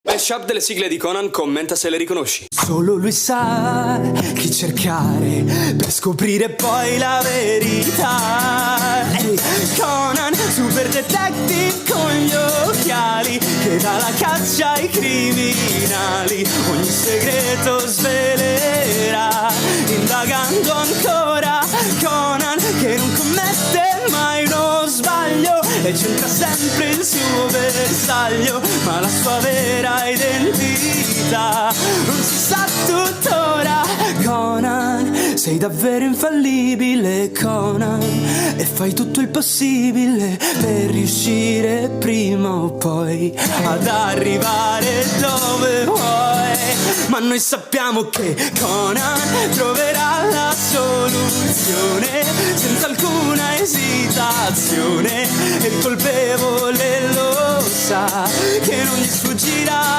Mashup delle sigle di Conan, commenta se le riconosci. Solo lui sa chi cercare per scoprire poi la verità. Ehi, Conan, super detective con gli occhiali, che dà la caccia ai criminali. Ogni segreto svelerà, indagando ancora. Conan, che non commette mai uno sbaglio e centra sempre il suo bersaglio, ma la sua vera identità non si sa tuttora. Conan, sei davvero infallibile, Conan, e fai tutto il possibile per riuscire prima o poi ad arrivare dove vuoi. Ma noi sappiamo che Conan troverà la soluzione senza alcuna esitazione, e il colpevole lo sa che non gli sfuggirà.